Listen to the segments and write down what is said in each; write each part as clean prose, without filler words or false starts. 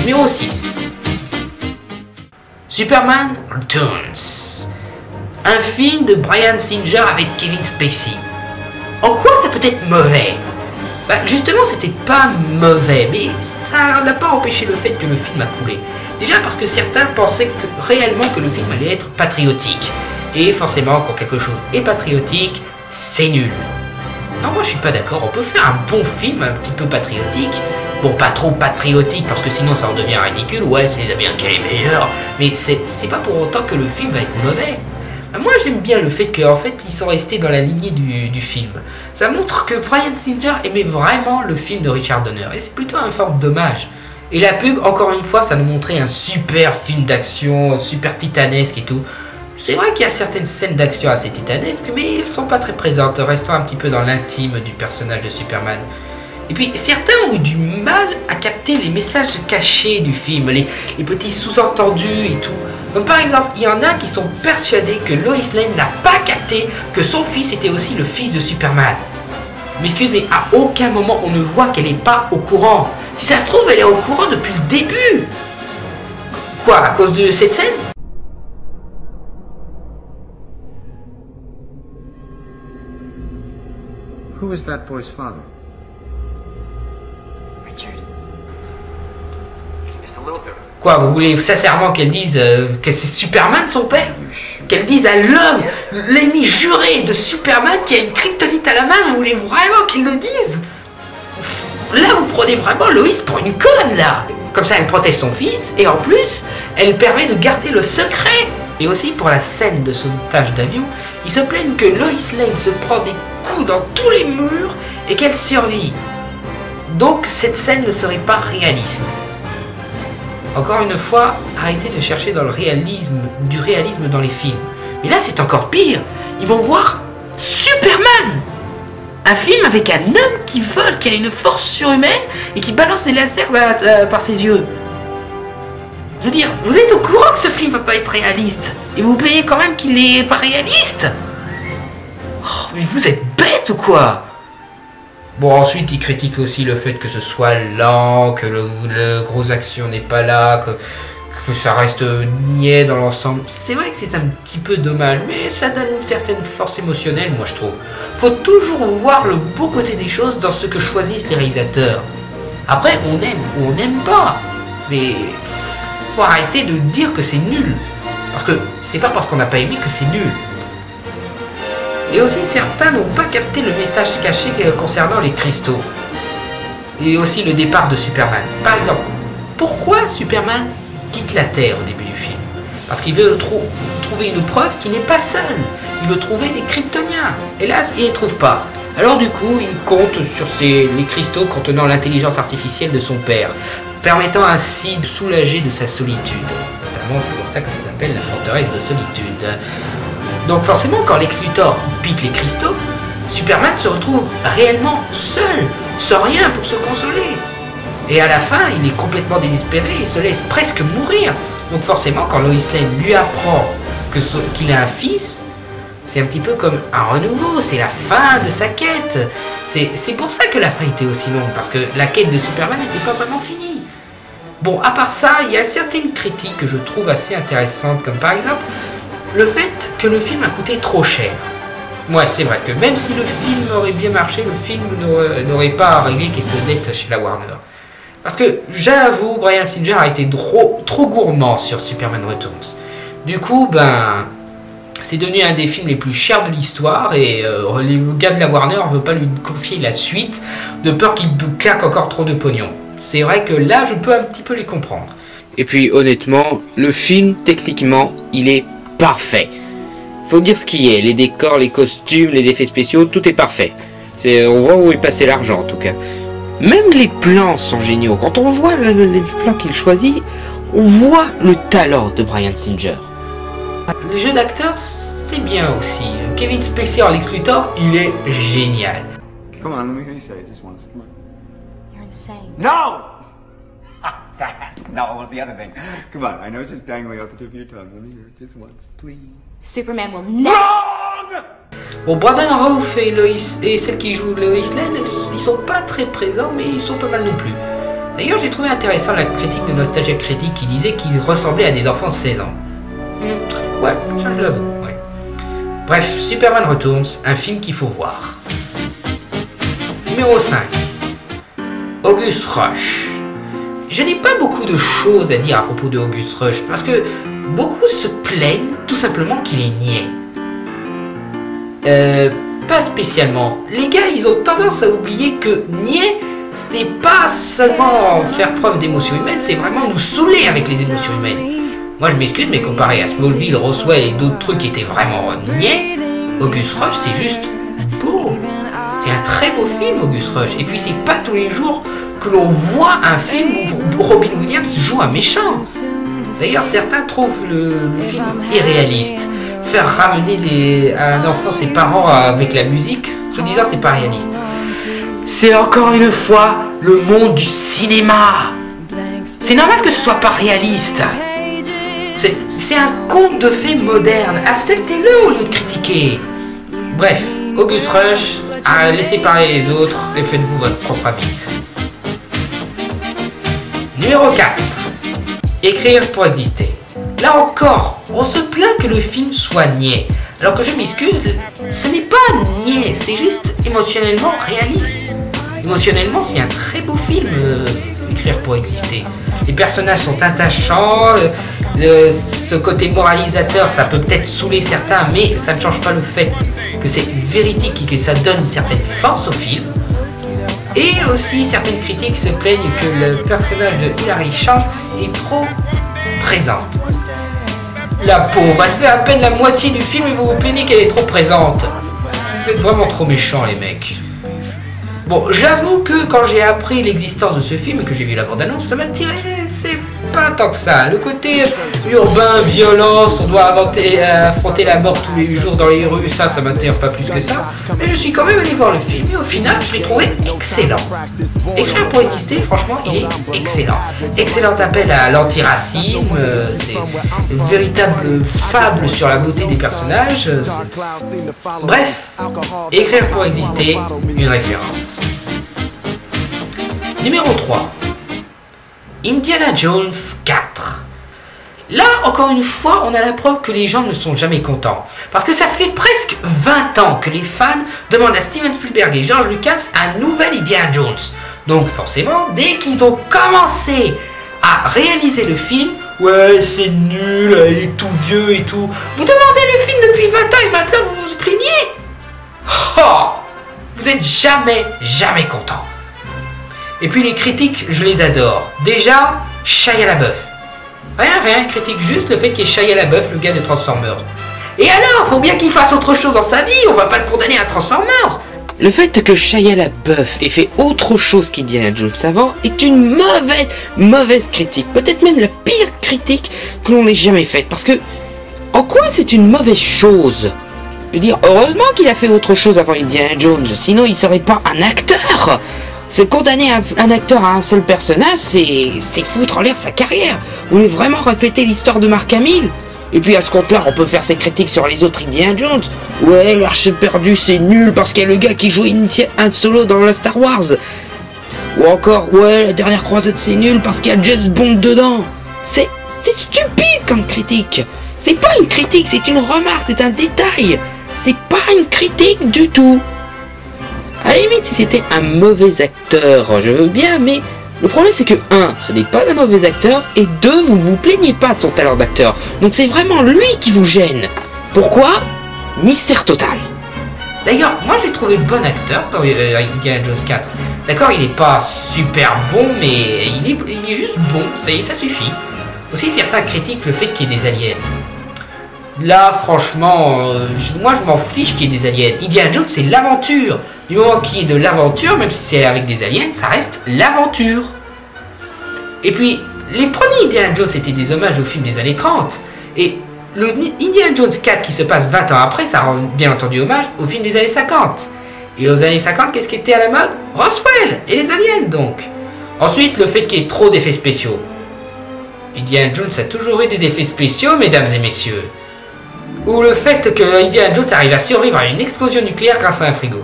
Numéro 6. Superman Returns. Un film de Bryan Singer avec Kevin Spacey. En quoi ça peut être mauvais? Justement, c'était pas mauvais, mais ça n'a pas empêché le fait que le film a coulé. Déjà parce que certains pensaient réellement que le film allait être patriotique. Et forcément, quand quelque chose est patriotique, c'est nul. Non, moi je suis pas d'accord, on peut faire un bon film un petit peu patriotique. Bon, pas trop patriotique, parce que sinon ça en devient ridicule, ouais, c'est bien qu'elle est meilleure, mais c'est pas pour autant que le film va être mauvais. Moi j'aime bien le fait qu'en fait ils sont restés dans la lignée du film. Ça montre que Bryan Singer aimait vraiment le film de Richard Donner, et c'est plutôt un forme d'hommage. Et la pub, encore une fois, ça nous montrait un super film d'action, super titanesque et tout. C'est vrai qu'il y a certaines scènes d'action assez titanesques, mais elles ne sont pas très présentes, restant un petit peu dans l'intime du personnage de Superman. Et puis certains ont eu du mal à capter les messages cachés du film, les petits sous-entendus et tout. Comme par exemple, il y en a qui sont persuadés que Lois Lane n'a pas capté que son fils était aussi le fils de Superman. Mais excuse, mais à aucun moment on ne voit qu'elle n'est pas au courant. Si ça se trouve, elle est au courant depuis le début. Quoi, à cause de cette scène? Who was that boy's father? Richard. Mr. Luther. Quoi, vous voulez sincèrement qu'elle dise que c'est Superman son père? Qu'elle dise à l'homme, l'ennemi juré de Superman qui a une kryptonite à la main, vous voulez vraiment qu'elle le dise? Là, vous prenez vraiment Lois pour une conne, là. Comme ça, elle protège son fils, et en plus, elle permet de garder le secret. Et aussi, pour la scène de sauvetage d'avion, ils se plaignent que Lois Lane se prend des coups dans tous les murs et qu'elle survit. Donc, cette scène ne serait pas réaliste. Encore une fois, arrêtez de chercher dans le réalisme, du réalisme dans les films. Mais là, c'est encore pire. Ils vont voir Superman! Un film avec un homme qui vole, qui a une force surhumaine et qui balance des lasers par ses yeux. Je veux dire, vous êtes au courant que ce film va pas être réaliste. Et vous vous plaignez quand même qu'il n'est pas réaliste. Oh, mais vous êtes bête ou quoi? Bon, ensuite, il critique aussi le fait que ce soit lent, que le gros action n'est pas là, que ça reste niais dans l'ensemble. C'est vrai que c'est un petit peu dommage, mais ça donne une certaine force émotionnelle, moi je trouve. Faut toujours voir le beau côté des choses dans ce que choisissent les réalisateurs. Après, on aime ou on n'aime pas, mais faut arrêter de dire que c'est nul. Parce que c'est pas parce qu'on n'a pas aimé que c'est nul. Et aussi, certains n'ont pas capté le message caché concernant les cristaux. Et aussi le départ de Superman. Par exemple, pourquoi Superman quitte la Terre au début du film? Parce qu'il veut trouver une preuve qu'il n'est pas seul. Il veut trouver des Kryptoniens. Hélas, il ne les trouve pas. Alors du coup, il compte sur les cristaux contenant l'intelligence artificielle de son père, permettant ainsi de soulager de sa solitude. Notamment, c'est pour ça que ça s'appelle la forteresse de solitude. Donc forcément, quand Lex Luthor pique les cristaux, Superman se retrouve réellement seul, sans rien pour se consoler. Et à la fin, il est complètement désespéré et se laisse presque mourir. Donc forcément, quand Lois Lane lui apprend qu'il a un fils, c'est un petit peu comme un renouveau, c'est la fin de sa quête. C'est pour ça que la fin était aussi longue, parce que la quête de Superman n'était pas vraiment finie. Bon, à part ça, il y a certaines critiques que je trouve assez intéressantes, comme par exemple le fait que le film a coûté trop cher. Ouais, c'est vrai que même si le film aurait bien marché, le film n'aurait pas réglé quelques dettes chez la Warner. Parce que, j'avoue, Bryan Singer a été trop gourmand sur Superman Returns. Du coup, c'est devenu un des films les plus chers de l'histoire et les gars de la Warner ne veulent pas lui confier la suite de peur qu'il claque encore trop de pognon. C'est vrai que là, je peux un petit peu les comprendre. Et puis, honnêtement, le film, techniquement, il est parfait. Faut dire ce qui est, les décors, les costumes, les effets spéciaux, tout est parfait. On voit où est passé l'argent en tout cas. Même les plans sont géniaux. Quand on voit les plans qu'il choisit, on voit le talent de Bryan Singer. Le jeu d'acteur, c'est bien aussi. Kevin Spacey en Lex Luthor, il est génial. Come on, let me hear you say it just once. Come on. You're insane. No! No, the other thing. Come on, I know it's just dangling off the tip of your tongue. Let me hear it just once, please. Superman will never... Wrong! Bon, Brandon Routh et celle qui joue Lois Lane, ils sont pas très présents, mais ils sont pas mal non plus. D'ailleurs, j'ai trouvé intéressant la critique de Nostalgia Critique qui disait qu'il ressemblait à des enfants de 16 ans. Ouais, ça je l'avoue, ouais. Bref, Superman Returns, un film qu'il faut voir. Numéro 5. August Rush. Je n'ai pas beaucoup de choses à dire à propos de August Rush parce que beaucoup se plaignent tout simplement qu'il est niais. Pas spécialement. Les gars, ils ont tendance à oublier que niais, ce n'est pas seulement faire preuve d'émotions humaines, c'est vraiment nous saouler avec les émotions humaines. Moi je m'excuse, mais comparé à Smallville, Roswell et d'autres trucs qui étaient vraiment niais, August Rush c'est juste beau. C'est un très beau film, August Rush. Et puis c'est pas tous les jours que l'on voit un film où Robin Williams joue un méchant. D'ailleurs certains trouvent le film irréaliste. Faire ramener à un enfant ses parents avec la musique, se disant c'est pas réaliste. C'est encore une fois le monde du cinéma. C'est normal que ce soit pas réaliste. C'est un conte de fées moderne. Acceptez-le au lieu de critiquer. Bref, August Rush, laissez parler les autres et faites-vous votre propre avis. Numéro 4. Écrire pour exister. Là encore, on se plaint que le film soit niais. Alors que je m'excuse, ce n'est pas niais, c'est juste émotionnellement réaliste. Émotionnellement, c'est un très beau film, Écrire pour exister. Les personnages sont attachants, ce côté moralisateur, ça peut peut-être saouler certains, mais ça ne change pas le fait que c'est véridique et que ça donne une certaine force au film. Et aussi, certaines critiques se plaignent que le personnage de Hilary Shanks est trop présente. La pauvre, elle fait à peine la moitié du film et vous vous plaignez qu'elle est trop présente. Vous êtes vraiment trop méchants les mecs. Bon, j'avoue que quand j'ai appris l'existence de ce film et que j'ai vu la bande-annonce, ça m'intéressait pas tant que ça. Le côté urbain, violence, on doit affronter la mort tous les jours dans les rues, ça m'intéresse pas plus que ça. Mais je suis quand même allé voir le film et au final, je l'ai trouvé excellent. Écrire pour exister, franchement, il est excellent. Excellent appel à l'antiracisme, c'est une véritable fable sur la beauté des personnages. Bref, Écrire pour exister, une référence. Numéro 3. Indiana Jones 4. Là, encore une fois, on a la preuve que les gens ne sont jamais contents. Parce que ça fait presque 20 ans que les fans demandent à Steven Spielberg et George Lucas un nouvel Indiana Jones. Donc forcément, dès qu'ils ont commencé à réaliser le film, ouais, c'est nul, il est tout vieux et tout. Vous demandez le film depuis 20 ans et maintenant vous vous plaignez. Oh, vous êtes jamais content. Et puis les critiques, je les adore. Déjà, Shia LaBeouf. Rien, critique juste le fait qu'il y ait Shia LaBeouf, le gars de Transformers. Et alors, faut bien qu'il fasse autre chose dans sa vie, on va pas le condamner à Transformers. Le fait que Shia LaBeouf ait fait autre chose qu'Indiana Jones avant est une mauvaise critique. Peut-être même la pire critique que l'on ait jamais faite. Parce que, en quoi c'est une mauvaise chose ? Je veux dire, heureusement qu'il a fait autre chose avant Indiana Jones, sinon il serait pas un acteur. Se condamner un acteur à un seul personnage, c'est foutre en l'air sa carrière. Vous voulez vraiment répéter l'histoire de Mark Hamill ? Et puis à ce compte-là, on peut faire ses critiques sur les autres Indiana Jones. Ouais, l'Arche perdue c'est nul parce qu'il y a le gars qui joue Han Solo dans la Star Wars. Ou encore, ouais, la dernière croisade c'est nul parce qu'il y a James Bond dedans. C'est stupide comme critique. C'est pas une critique, c'est une remarque, c'est un détail. C'est pas une critique du tout. À la limite, si c'était un mauvais acteur, je veux bien, mais le problème c'est que 1, ce n'est pas un mauvais acteur, et 2, vous ne vous plaignez pas de son talent d'acteur. Donc c'est vraiment lui qui vous gêne. Pourquoi ? Mystère total. D'ailleurs, moi j'ai trouvé bon acteur dans Indiana Jones 4. D'accord, il n'est pas super bon, mais il est juste bon, ça suffit. Aussi, certains critiquent le fait qu'il y ait des aliens. Là, franchement, moi je m'en fiche qu'il y ait des aliens. Indiana Jones, c'est l'aventure. Du moment qu'il y ait de l'aventure, même si c'est avec des aliens, ça reste l'aventure. Et puis, les premiers Indiana Jones étaient des hommages aux films des années 30. Et le Indiana Jones 4 qui se passe 20 ans après, ça rend bien entendu hommage aux films des années 50. Et aux années 50, qu'est-ce qui était à la mode ? Roswell et les aliens, donc. Ensuite, le fait qu'il y ait trop d'effets spéciaux. Indiana Jones a toujours eu des effets spéciaux, mesdames et messieurs. Ou le fait que Indiana Jones arrive à survivre à une explosion nucléaire grâce à un frigo.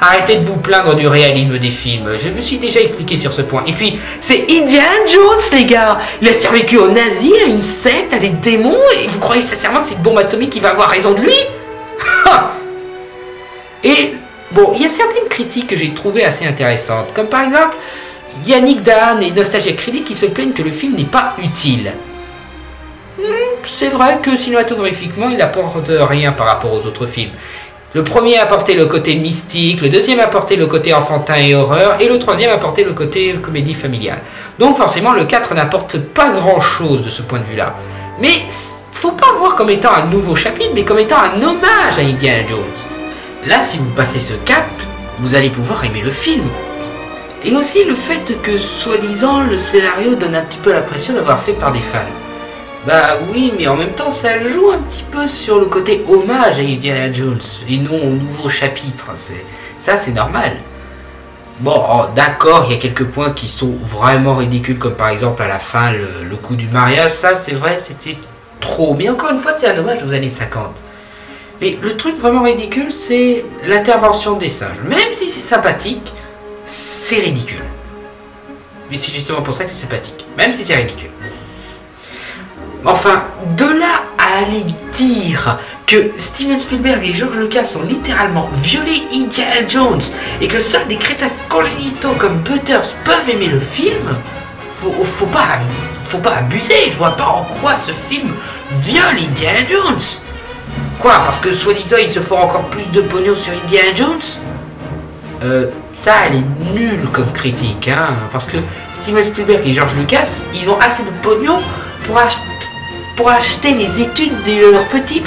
arrêtez de vous plaindre du réalisme des films. Je me suis déjà expliqué sur ce point. Et puis, c'est Indiana Jones, les gars. Il a survécu aux nazis, à une secte, à des démons. Et vous croyez sincèrement que c'est une bombe atomique qui va avoir raison de lui? Et bon, il y a certaines critiques que j'ai trouvées assez intéressantes. Comme par exemple, Yannick Dan et Nostalgia Critique qui se plaignent que le film n'est pas utile. C'est vrai que cinématographiquement, il n'apporte rien par rapport aux autres films. Le premier apportait le côté mystique, le deuxième apportait le côté enfantin et horreur, et le troisième apportait le côté comédie familiale. Donc forcément, le 4 n'apporte pas grand-chose de ce point de vue-là. Mais faut pas voir comme étant un nouveau chapitre, mais comme étant un hommage à Indiana Jones. Là, si vous passez ce cap, vous allez pouvoir aimer le film. Et aussi le fait que, soi-disant, le scénario donne un petit peu l'impression d'avoir fait par des fans. Bah oui, mais en même temps, ça joue un petit peu sur le côté hommage à Indiana Jones, et non au nouveau chapitre. Ça, c'est normal. Bon, oh, d'accord, il y a quelques points qui sont vraiment ridicules, comme par exemple à la fin, le coup du mariage. Ça, c'est vrai, c'était trop. Mais encore une fois, c'est un hommage aux années 50. Mais le truc vraiment ridicule, c'est l'intervention des singes. Même si c'est sympathique, c'est ridicule. Mais c'est justement pour ça que c'est sympathique. Même si c'est ridicule. Enfin, de là à aller dire que Steven Spielberg et George Lucas ont littéralement violé Indiana Jones et que seuls des crétins congénitaux comme Butters peuvent aimer le film, faut pas abuser. Je vois pas en quoi ce film viole Indiana Jones. Quoi, parce que soi-disant ils se font encore plus de pognon sur Indiana Jones? Ça, elle est nulle comme critique, hein, parce que Steven Spielberg et George Lucas, ils ont assez de pognon pour acheter les études de leurs petits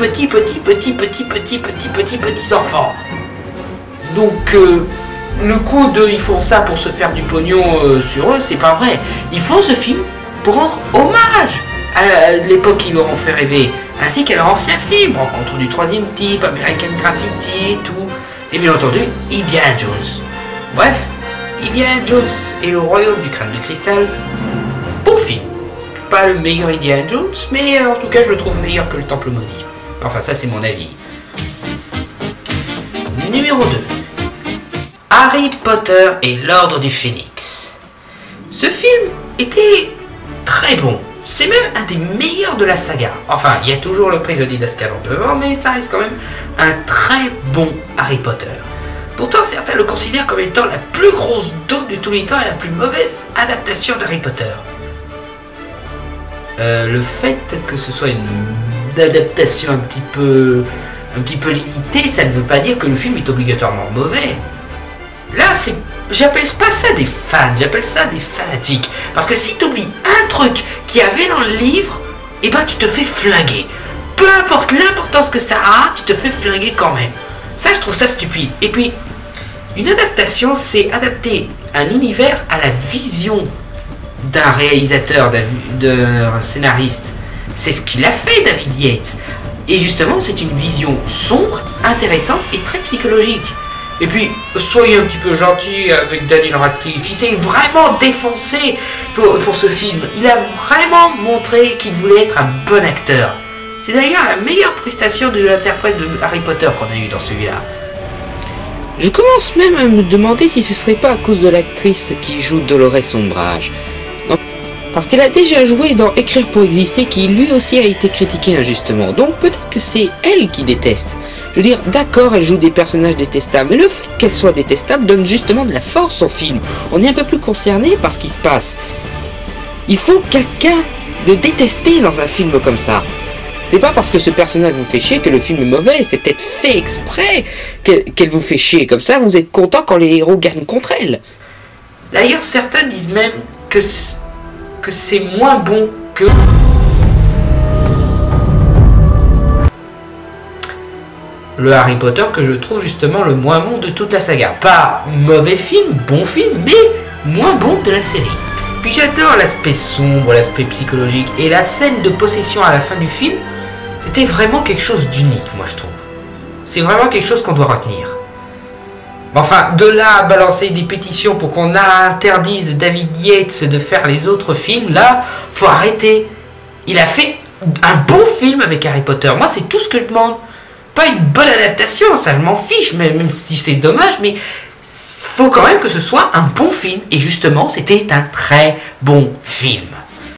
enfants. Donc, le coup de ils font ça pour se faire du pognon sur eux, c'est pas vrai. Ils font ce film pour rendre hommage à l'époque qui leur ont fait rêver, ainsi qu'à leur ancien film, Rencontre du troisième type, American Graffiti et tout. Et bien entendu, Indiana Jones. Bref, Indiana Jones et le royaume du crâne de cristal, bon film. Pas le meilleur Indiana Jones, mais en tout cas je le trouve meilleur que le Temple Maudit. Enfin ça c'est mon avis. Numéro 2. Harry Potter et l'Ordre du Phénix. Ce film était très bon. C'est même un des meilleurs de la saga. Enfin, il y a toujours le prisonnier d'Azkaban devant, mais ça reste quand même un très bon Harry Potter. Pourtant, certains le considèrent comme étant la plus grosse daube de tous les temps et la plus mauvaise adaptation d'Harry Potter. Le fait que ce soit une adaptation un petit peu limitée, ça ne veut pas dire que le film est obligatoirement mauvais. Là, j'appelle pas ça des fans, j'appelle ça des fanatiques. Parce que si tu oublies un truc qu'il y avait dans le livre, eh ben tu te fais flinguer. Peu importe l'importance que ça a, tu te fais flinguer quand même. Ça, je trouve ça stupide. Et puis, une adaptation, c'est adapter un univers à la vision d'un réalisateur, d'un scénariste. C'est ce qu'il a fait, David Yates. Et justement, c'est une vision sombre, intéressante et très psychologique. Et puis, soyez un petit peu gentil avec Daniel Radcliffe. Il s'est vraiment défoncé pour ce film. Il a vraiment montré qu'il voulait être un bon acteur. C'est d'ailleurs la meilleure prestation de l'interprète de Harry Potter qu'on a eu dans celui-là. Je commence même à me demander si ce serait pas à cause de l'actrice qui joue Dolores Umbridge. Non, parce qu'elle a déjà joué dans Écrire pour exister, qui lui aussi a été critiqué injustement. Donc peut-être que c'est elle qui déteste. Je veux dire, d'accord, elle joue des personnages détestables, mais le fait qu'elle soit détestable donne justement de la force au film. On est un peu plus concerné par ce qui se passe. Il faut quelqu'un de détester dans un film comme ça. C'est pas parce que ce personnage vous fait chier que le film est mauvais, c'est peut-être fait exprès qu'elle vous fait chier. Comme ça, vous êtes content quand les héros gagnent contre elle. D'ailleurs, certains disent même que c'est moins bon que... le Harry Potter que je trouve justement le moins bon de toute la saga. Pas mauvais film, bon film, mais moins bon de la série. Puis j'adore l'aspect sombre, l'aspect psychologique, et la scène de possession à la fin du film, c'était vraiment quelque chose d'unique, moi je trouve. C'est vraiment quelque chose qu'on doit retenir. Enfin, de là à balancer des pétitions pour qu'on interdise David Yates de faire les autres films, là, faut arrêter. Il a fait un bon film avec Harry Potter. Moi, c'est tout ce que je demande. Pas une bonne adaptation, ça je m'en fiche, même si c'est dommage, mais faut quand même que ce soit un bon film. Et justement, c'était un très bon film.